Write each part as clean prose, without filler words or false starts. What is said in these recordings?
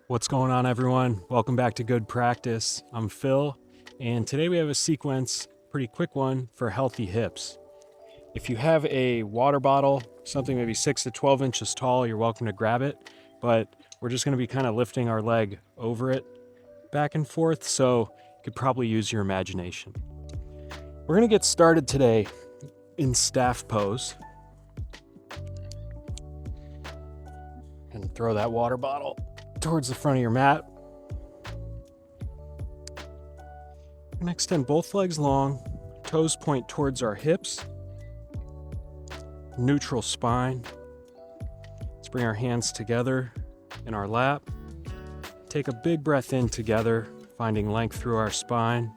What's going on, everyone? Welcome back to Good Practice. I'm Phil, and today we have a sequence, pretty quick one, for healthy hips. If you have a water bottle, something maybe 6 to 12 inches tall, you're welcome to grab it, but we're just going to be kind of lifting our leg over it back and forth, so you could probably use your imagination. We're going to get started today in staff pose. And throw that water bottle towards the front of your mat. We're going to extend both legs long, toes point towards our hips, neutral spine. Let's bring our hands together in our lap. Take a big breath in together, finding length through our spine.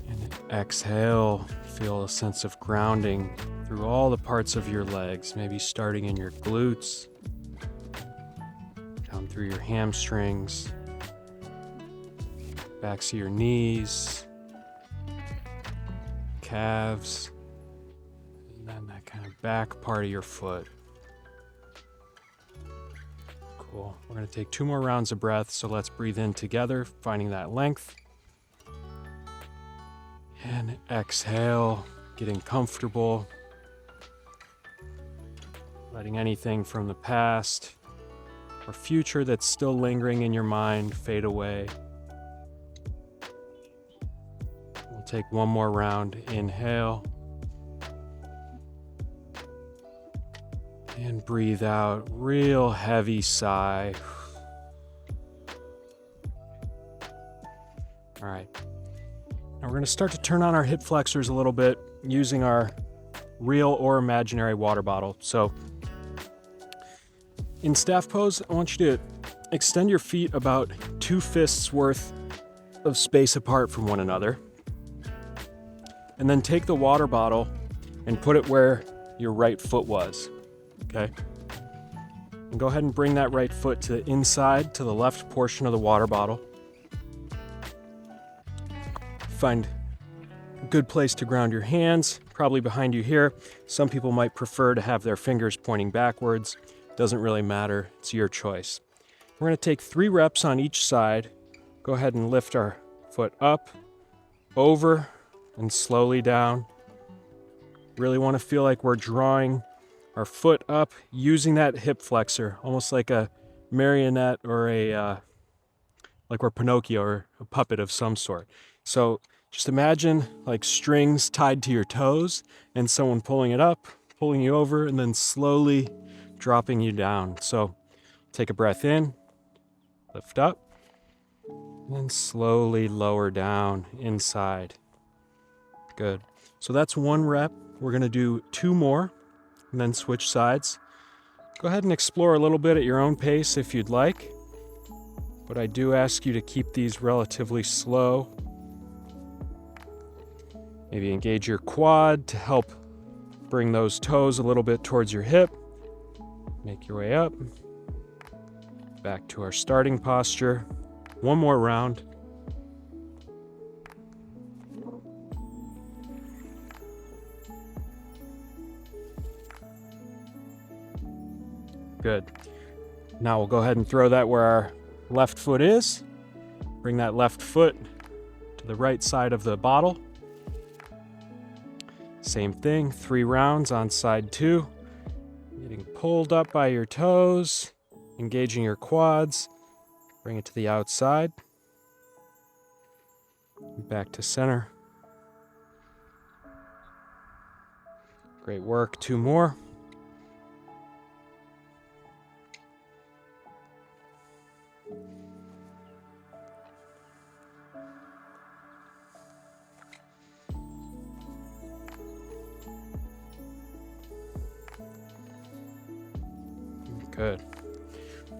And exhale, feel a sense of grounding through all the parts of your legs, maybe starting in your glutes, down through your hamstrings, backs of your knees, calves, and then that kind of back part of your foot. Cool. We're going to take 2 more rounds of breath, so let's breathe in together, finding that length. And exhale, getting comfortable. Letting anything from the past or future that's still lingering in your mind fade away. We'll take 1 more round. Inhale. And breathe out. Real heavy sigh. All right. Now we're going to start to turn on our hip flexors a little bit using our real or imaginary water bottle. So in staff pose, I want you to extend your feet about 2 fists worth of space apart from one another. And then take the water bottle and put it where your right foot was, okay? And go ahead and bring that right foot to the inside, to the left portion of the water bottle. Find a good place to ground your hands, probably behind you here. Some people might prefer to have their fingers pointing backwards. Doesn't really matter, it's your choice. We're going to take 3 reps on each side. Go ahead and lift our foot up, over, and slowly down. Really want to feel like we're drawing our foot up using that hip flexor, almost like a marionette or like we're Pinocchio or a puppet of some sort. So just imagine like strings tied to your toes and someone pulling it up, pulling you over, and then slowly dropping you down. So take a breath in, lift up, and then slowly lower down inside. Good. So that's 1 rep. We're going to do 2 more and then switch sides. Go ahead and explore a little bit at your own pace if you'd like, but I do ask you to keep these relatively slow. Maybe engage your quad to help bring those toes a little bit towards your hip. Make your way up, back to our starting posture. 1 more round. Good. Now we'll go ahead and throw that where our left foot is. Bring that left foot to the right side of the bottle. Same thing, 3 rounds on side 2. Getting pulled up by your toes, engaging your quads. Bring it to the outside. Back to center. Great work. 2 more. Good.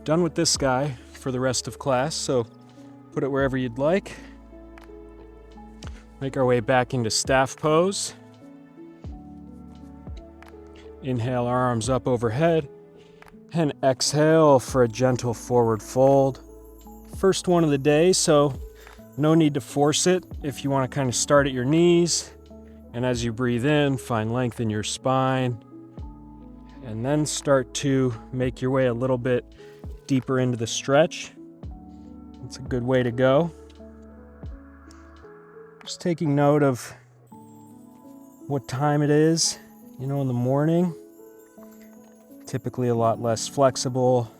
Done with this guy for the rest of class, so put it wherever you'd like. Make our way back into staff pose. Inhale, arms up overhead, and exhale for a gentle forward fold. First one of the day, so no need to force it. If you want to kind of start at your knees, and as you breathe in, find length in your spine. And then start to make your way a little bit deeper into the stretch. It's a good way to go. Just taking note of what time it is, in the morning. Typically a lot less flexible.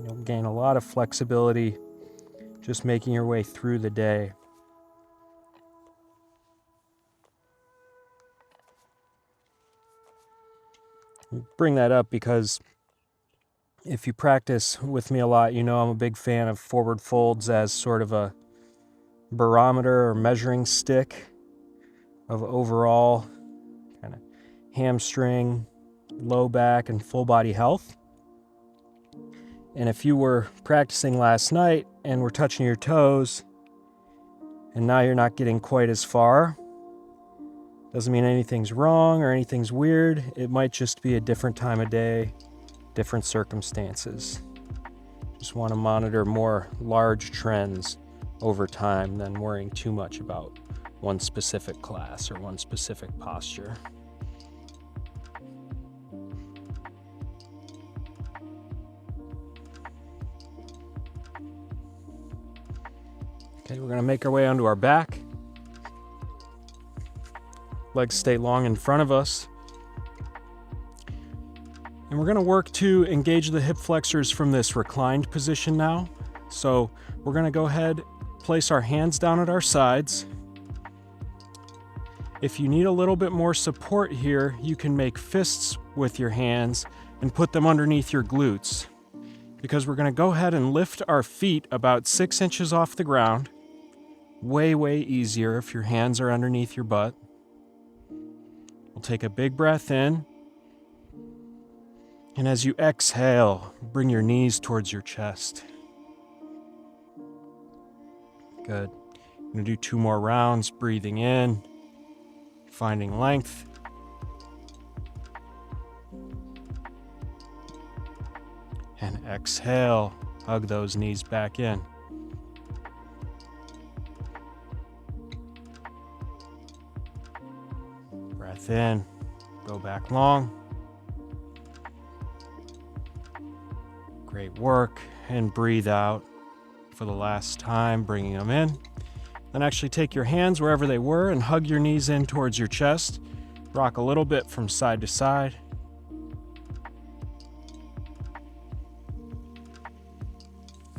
You'll gain a lot of flexibility just making your way through the day. Bring that up because if you practice with me a lot, I'm a big fan of forward folds as sort of a barometer or measuring stick of overall kind of hamstring, low back, and full body health. And if you were practicing last night and were touching your toes and now you're not getting quite as far, doesn't mean anything's wrong or anything's weird. It might just be a different time of day, different circumstances. Just want to monitor more large trends over time than worrying too much about one specific class or one specific posture. Okay, we're going to make our way onto our back. Legs stay long in front of us. And we're going to work to engage the hip flexors from this reclined position now. So we're going to go ahead, place our hands down at our sides. If you need a little bit more support here, you can make fists with your hands and put them underneath your glutes. Because we're going to go ahead and lift our feet about 6 inches off the ground. Way, way easier if your hands are underneath your butt. We'll take a big breath in. And as you exhale, bring your knees towards your chest. Good. I'm going to do 2 more rounds, breathing in, finding length. And exhale, hug those knees back in. Breath in, go back long. Great work. And breathe out for the last time, bringing them in. Then actually take your hands wherever they were and hug your knees in towards your chest. Rock a little bit from side to side.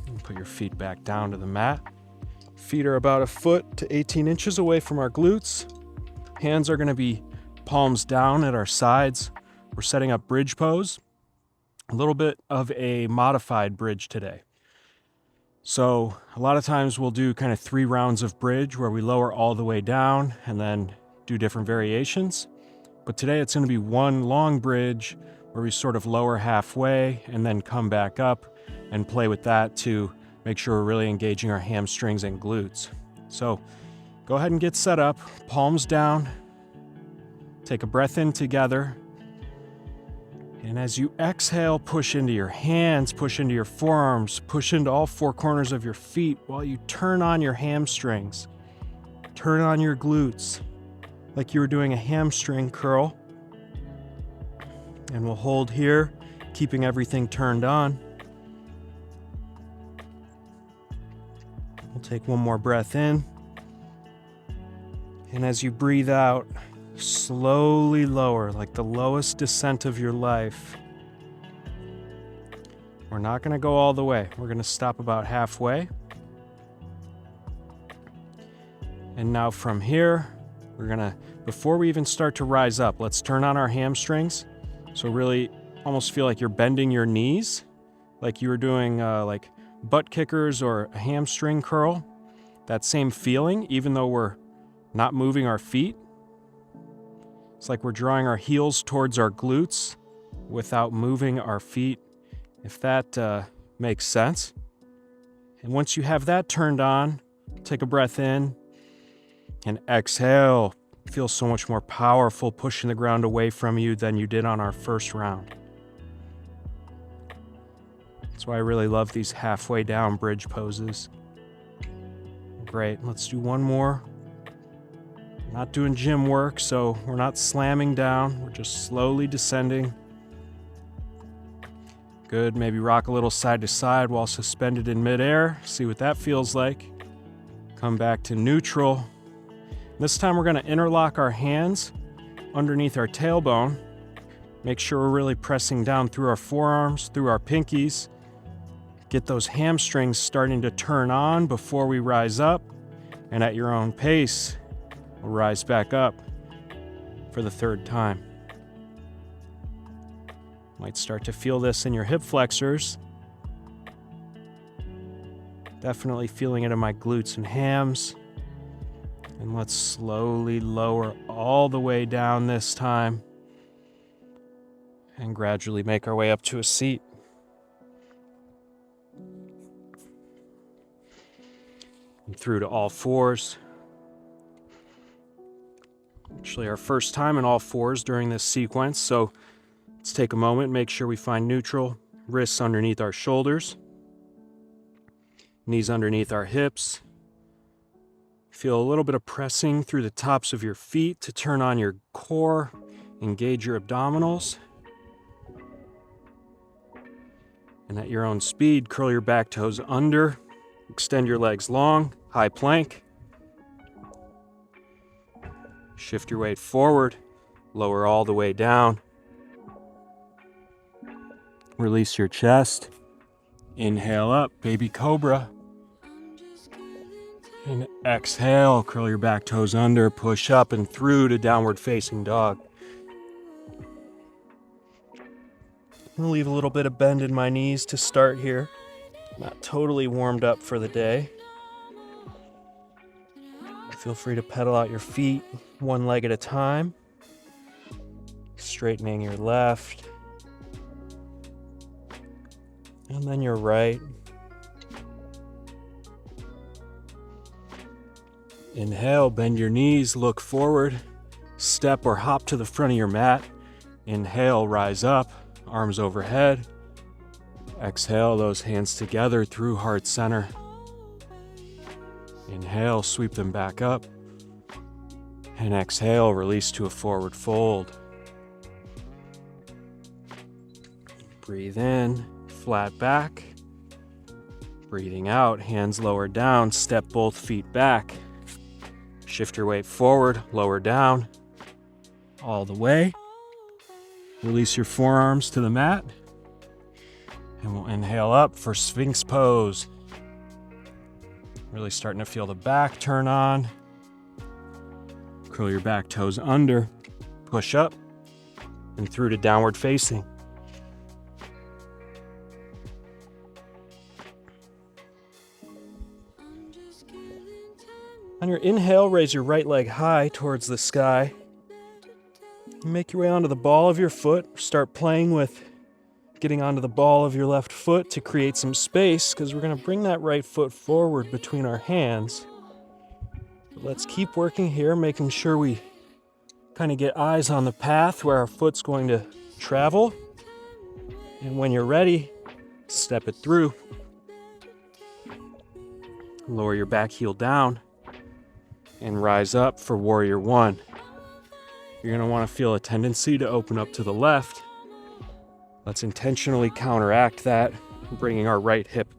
And put your feet back down to the mat. Feet are about 1 foot to 18 inches away from our glutes. Hands are going to be palms down at our sides. We're setting up bridge pose. A little bit of a modified bridge today. So a lot of times we'll do kind of 3 rounds of bridge where we lower all the way down and then do different variations. But today it's going to be one long bridge where we sort of lower halfway and then come back up and play with that to make sure we're really engaging our hamstrings and glutes. So go ahead and get set up, palms down, take a breath in together. And as you exhale, push into your hands, push into your forearms, push into all 4 corners of your feet while you turn on your hamstrings. Turn on your glutes like you were doing a hamstring curl. And we'll hold here, keeping everything turned on. We'll take 1 more breath in. And as you breathe out, slowly lower, like the lowest descent of your life. We're not going to go all the way. We're going to stop about halfway. And now from here, we're going to, before we even start to rise up, let's turn on our hamstrings. So really almost feel like you're bending your knees, like you were doing like butt kickers or a hamstring curl. That same feeling, even though we're not moving our feet. It's like we're drawing our heels towards our glutes without moving our feet, if that makes sense. And once you have that turned on, take a breath in and exhale. Feel so much more powerful pushing the ground away from you than you did on our first round. That's why I really love these halfway down bridge poses. Great, let's do 1 more. Not doing gym work, so we're not slamming down. We're just slowly descending. Good, maybe rock a little side to side while suspended in midair. See what that feels like. Come back to neutral. This time we're gonna interlock our hands underneath our tailbone. Make sure we're really pressing down through our forearms, through our pinkies. Get those hamstrings starting to turn on before we rise up. And at your own pace, we'll rise back up for the third time. Might start to feel this in your hip flexors. Definitely feeling it in my glutes and hams. And let's slowly lower all the way down this time and gradually make our way up to a seat. And through to all fours. Actually, our first time in all fours during this sequence, so let's take a moment, make sure we find neutral, wrists underneath our shoulders, knees underneath our hips. Feel a little bit of pressing through the tops of your feet to turn on your core, engage your abdominals. And at your own speed, curl your back toes under, extend your legs long, high plank. Shift your weight forward, lower all the way down. Release your chest. Inhale up, baby cobra. And exhale, curl your back toes under, push up and through to downward facing dog. I'm gonna leave a little bit of bend in my knees to start here. Not totally warmed up for the day. Feel free to pedal out your feet one leg at a time. Straightening your left. And then your right. Inhale, bend your knees, look forward. Step or hop to the front of your mat. Inhale, rise up, arms overhead. Exhale, those hands together through heart center. Inhale, sweep them back up. And exhale, release to a forward fold. Breathe in, flat back. Breathing out, hands lower down, step both feet back. Shift your weight forward, lower down, all the way. Release your forearms to the mat. And we'll inhale up for Sphinx pose. Really starting to feel the back turn on. Curl your back toes under, push up, and through to downward facing. On your inhale, raise your right leg high towards the sky. Make your way onto the ball of your foot. Start playing with getting onto the ball of your left foot to create some space, because we're going to bring that right foot forward between our hands. Let's keep working here, making sure we kind of get eyes on the path where our foot's going to travel. And when you're ready, step it through. Lower your back heel down and rise up for warrior one. You're going to want to feel a tendency to open up to the left. Let's intentionally counteract that, bringing our right hip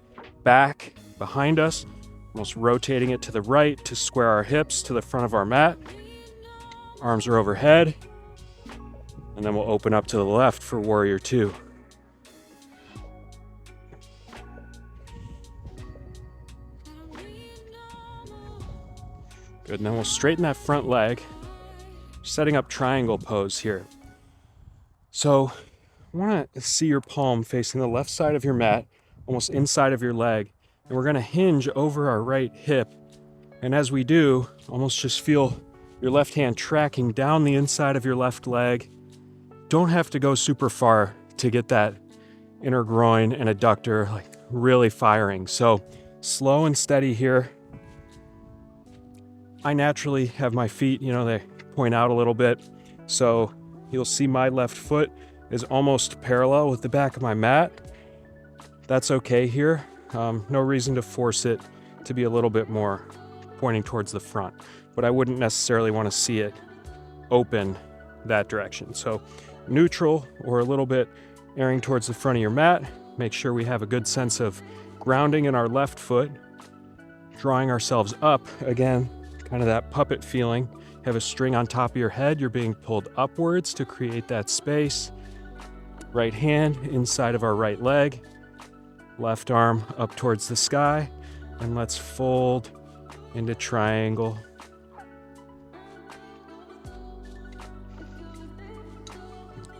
back behind us, almost rotating it to the right to square our hips to the front of our mat. Arms are overhead, and then we'll open up to the left for warrior two. Good, and then we'll straighten that front leg, setting up triangle pose here. So I want to see your palm facing the left side of your mat, almost inside of your leg, and we're going to hinge over our right hip. And as we do, almost just feel your left hand tracking down the inside of your left leg. Don't have to go super far to get that inner groin and adductor like really firing. So slow and steady here. I naturally have my feet, they point out a little bit. So you'll see my left foot is almost parallel with the back of my mat. That's okay here. No reason to force it to be a little bit more pointing towards the front, but I wouldn't necessarily want to see it open that direction. So neutral or a little bit Airing towards the front of your mat. Make sure we have a good sense of grounding in our left foot. Drawing ourselves up, again, kind of that puppet feeling. Have a string on top of your head. You're being pulled upwards to create that space. Right hand inside of our right leg. Left arm up towards the sky. And let's fold into triangle.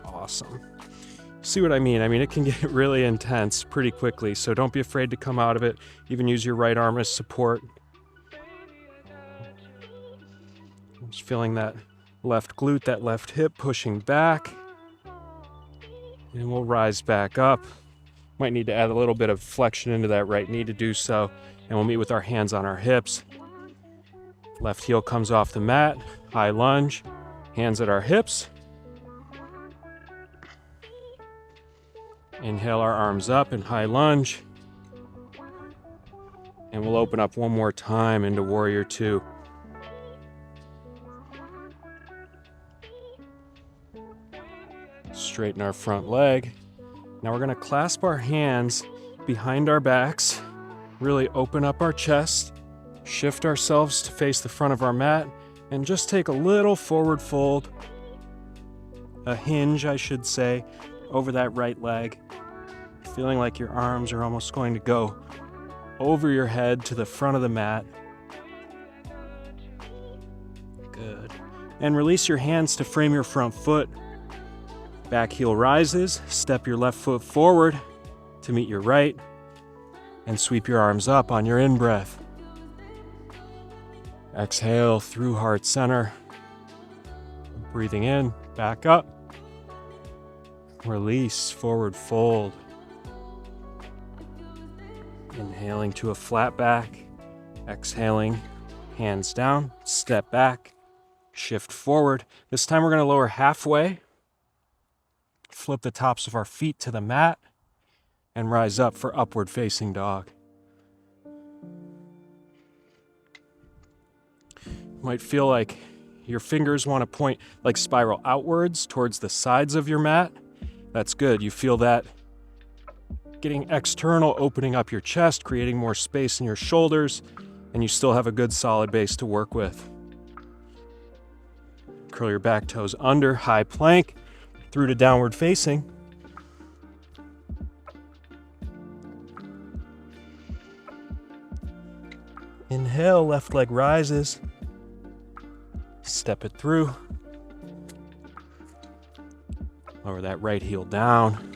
Awesome. See what I mean? I mean, it can get really intense pretty quickly, so don't be afraid to come out of it. Even use your right arm as support. Just feeling that left glute, that left hip pushing back. And we'll rise back up. Might need to add a little bit of flexion into that right knee to do so. And we'll meet with our hands on our hips. Left heel comes off the mat, high lunge, hands at our hips. Inhale our arms up in high lunge. And we'll open up one more time into Warrior Two. Straighten our front leg. Now we're going to clasp our hands behind our backs, really open up our chest, shift ourselves to face the front of our mat, and just take a little forward fold, a hinge, I should say, over that right leg. Feeling like your arms are almost going to go over your head to the front of the mat. Good. And release your hands to frame your front foot. Back heel rises, step your left foot forward to meet your right, and sweep your arms up on your in-breath. Exhale through heart center. Breathing in, back up. Release, forward fold. Inhaling to a flat back. Exhaling, hands down, step back, shift forward. This time we're going to lower halfway. Flip the tops of our feet to the mat and rise up for upward facing dog. Might feel like your fingers want to point like spiral outwards towards the sides of your mat. That's good. You feel that getting external, opening up your chest, creating more space in your shoulders, and you still have a good solid base to work with. Curl your back toes under, high plank, through to downward facing. Inhale, left leg rises. Step it through. Lower that right heel down.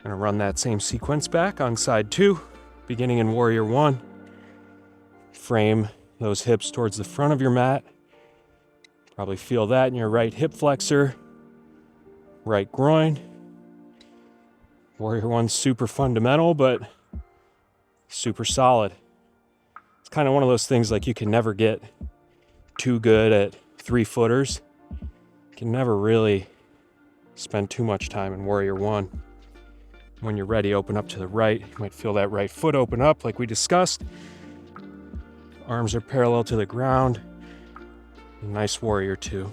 Gonna run that same sequence back on side two, beginning in Warrior One. Frame those hips towards the front of your mat. Probably feel that in your right hip flexor, right groin. Warrior One's super fundamental, but super solid. It's kind of one of those things like you can never get too good at 3-footers. You can never really spend too much time in Warrior One. When you're ready, open up to the right. You might feel that right foot open up like we discussed. Arms are parallel to the ground. Nice Warrior Two.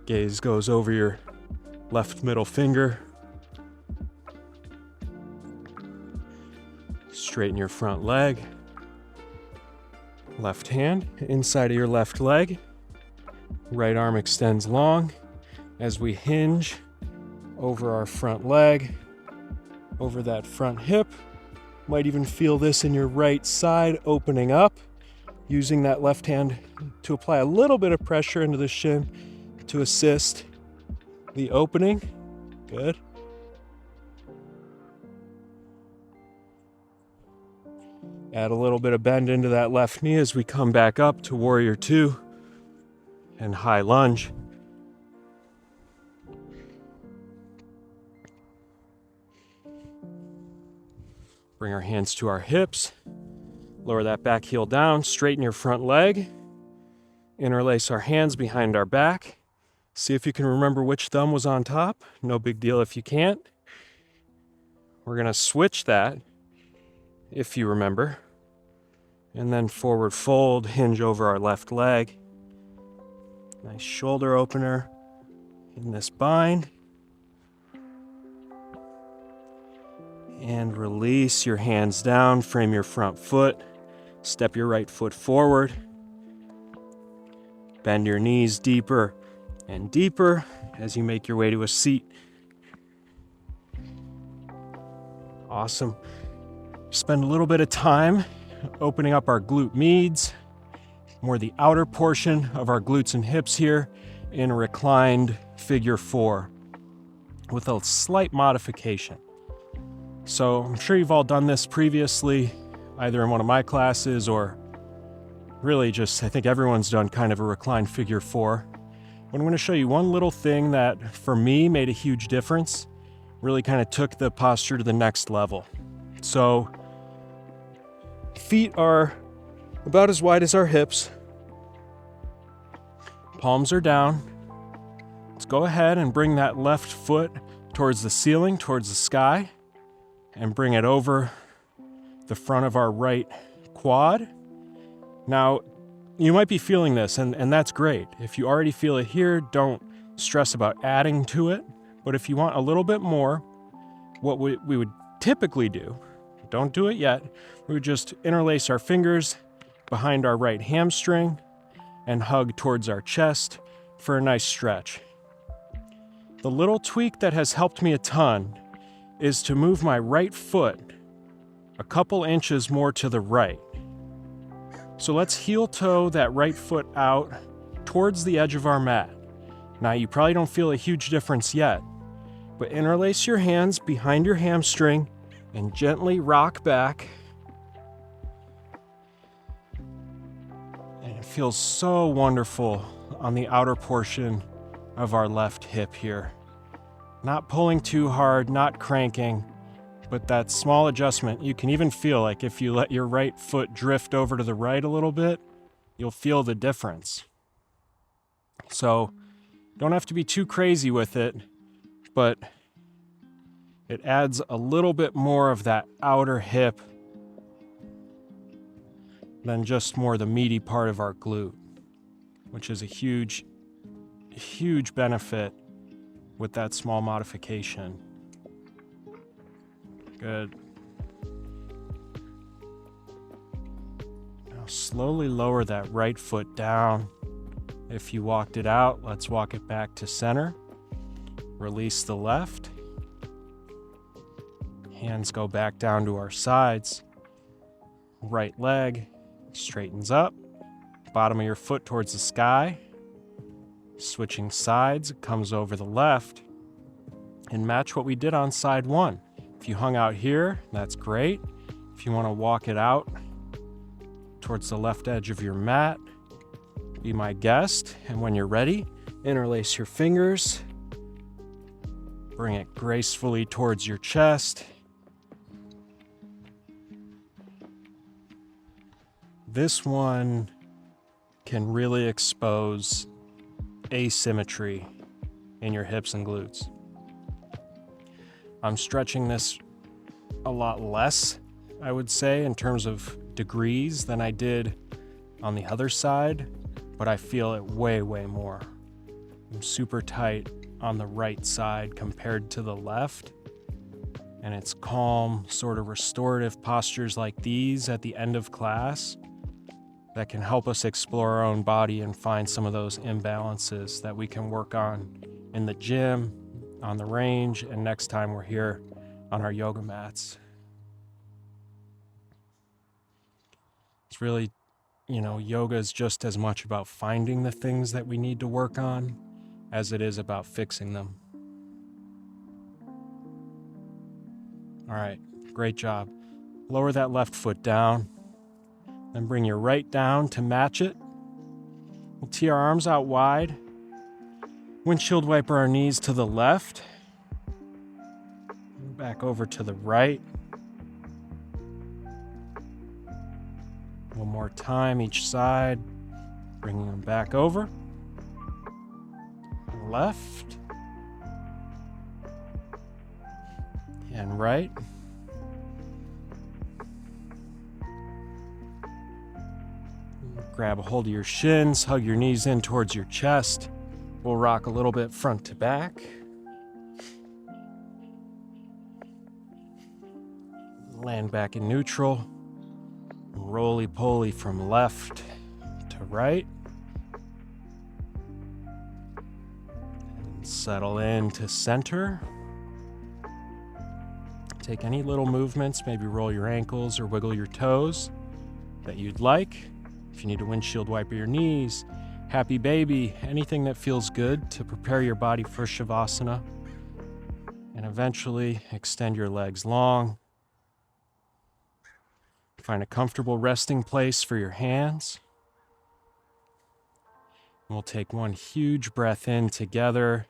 Gaze goes over your left middle finger. Straighten your front leg. Left hand inside of your left leg. Right arm extends long as we hinge over our front leg, over that front hip. Might even feel this in your right side opening up. Using that left hand to apply a little bit of pressure into the shin to assist the opening. Good. Add a little bit of bend into that left knee as we come back up to Warrior Two and high lunge. Bring our hands to our hips. Lower that back heel down, straighten your front leg. Interlace our hands behind our back. See if you can remember which thumb was on top. No big deal if you can't. We're gonna switch that, if you remember. And then forward fold, hinge over our left leg. Nice shoulder opener in this bind. And release your hands down, frame your front foot, step your right foot forward, bend your knees deeper and deeper as you make your way to a seat. Awesome. Spend a little bit of time opening up our glute medius, more the outer portion of our glutes and hips here in a reclined figure 4 with a slight modification. So I'm sure you've all done this previously, either in one of my classes or really just, I think everyone's done kind of a reclined figure 4. But I'm going to show you one little thing that for me made a huge difference, really kind of took the posture to the next level. So feet are about as wide as our hips. Palms are down. Let's go ahead and bring that left foot towards the ceiling, towards the sky, and bring it over the front of our right quad. Now, you might be feeling this, and that's great. If you already feel it here, don't stress about adding to it. But if you want a little bit more, what we would typically do, don't do it yet, we would just interlace our fingers behind our right hamstring and hug towards our chest for a nice stretch. The little tweak that has helped me a ton is to move my right foot a couple inches more to the right. So let's heel toe that right foot out towards the edge of our mat. Now you probably don't feel a huge difference yet, but interlace your hands behind your hamstring and gently rock back. And it feels so wonderful on the outer portion of our left hip here. Not pulling too hard, not cranking, but that small adjustment, you can even feel like if you let your right foot drift over to the right a little bit, you'll feel the difference. So don't have to be too crazy with it, but it adds a little bit more of that outer hip than just more the meaty part of our glute, which is a huge, huge benefit with that small modification. Good. Now slowly lower that right foot down. If you walked it out, let's walk it back to center. Release the left. Hands go back down to our sides. Right leg straightens up. Bottom of your foot towards the sky. Switching sides, it comes over the left. And match what we did on side 1. If you hung out here, that's great. If you want to walk it out towards the left edge of your mat, be my guest. And when you're ready, interlace your fingers. Bring it gracefully towards your chest. This one can really expose asymmetry in your hips and glutes. I'm stretching this a lot less, I would say, in terms of degrees than I did on the other side, but I feel it way, way more. I'm super tight on the right side compared to the left, and it's calm, sort of restorative postures like these at the end of class that can help us explore our own body and find some of those imbalances that we can work on in the gym, on the range, and next time we're here on our yoga mats. It's really, yoga is just as much about finding the things that we need to work on as it is about fixing them. All right, great job. Lower that left foot down. Then bring your right down to match it. We'll tee our arms out wide. Windshield wiper our knees to the left. Back over to the right. One more time each side. Bringing them back over. Left. And right. Grab a hold of your shins, hug your knees in towards your chest. We'll rock a little bit front to back. Land back in neutral. Roly-poly from left to right. And settle into center. Take any little movements, maybe roll your ankles or wiggle your toes that you'd like. If you need to windshield wiper your knees, happy baby, anything that feels good to prepare your body for Shavasana. And eventually extend your legs long. Find a comfortable resting place for your hands. We'll take one huge breath in together.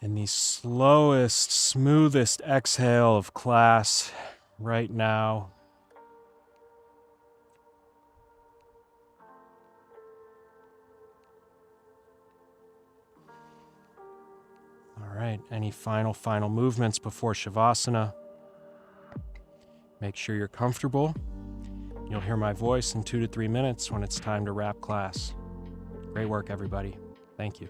And the slowest, smoothest exhale of class right now. All right, any final movements before Shavasana? Make sure you're comfortable. You'll hear my voice in 2 to 3 minutes when it's time to wrap class. Great work, everybody. Thank you.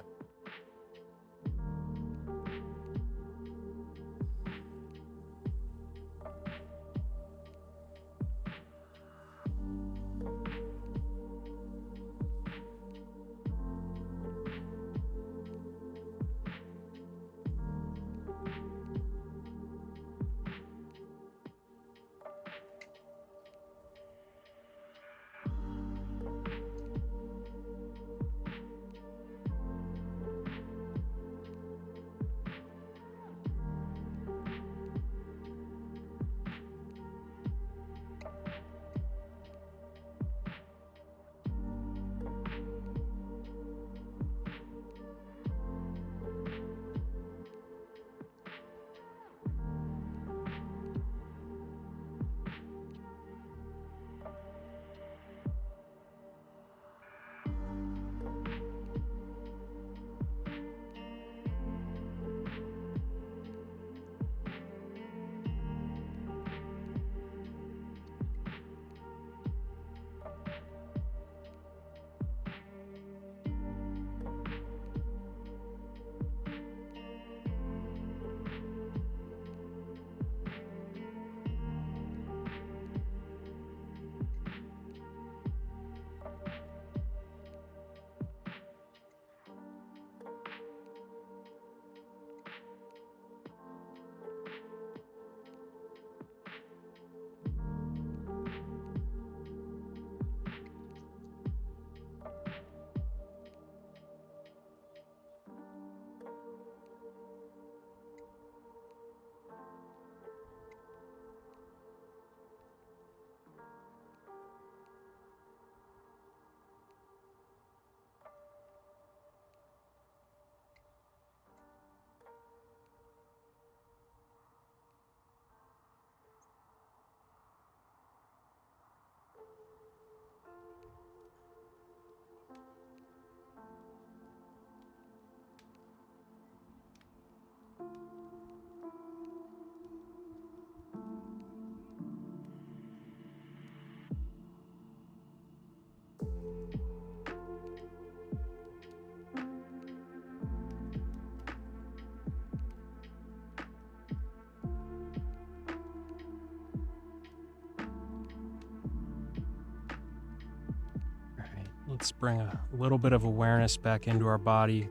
Let's bring a little bit of awareness back into our body.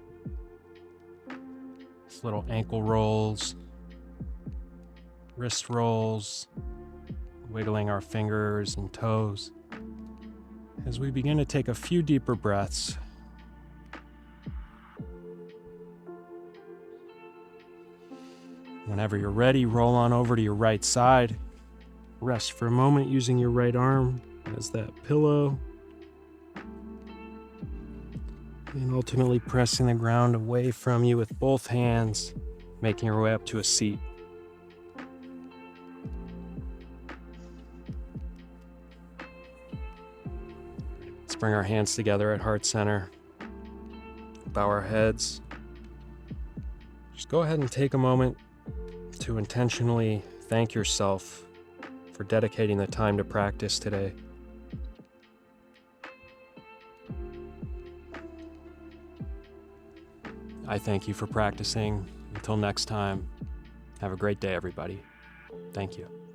Just little ankle rolls, wrist rolls, wiggling our fingers and toes. As we begin to take a few deeper breaths, whenever you're ready, roll on over to your right side. Rest for a moment using your right arm as that pillow. And ultimately pressing the ground away from you with both hands, making your way up to a seat. Let's bring our hands together at heart center. Bow our heads. Just go ahead and take a moment to intentionally thank yourself for dedicating the time to practice today. I thank you for practicing. Until next time, Have a great day, everybody. Thank you.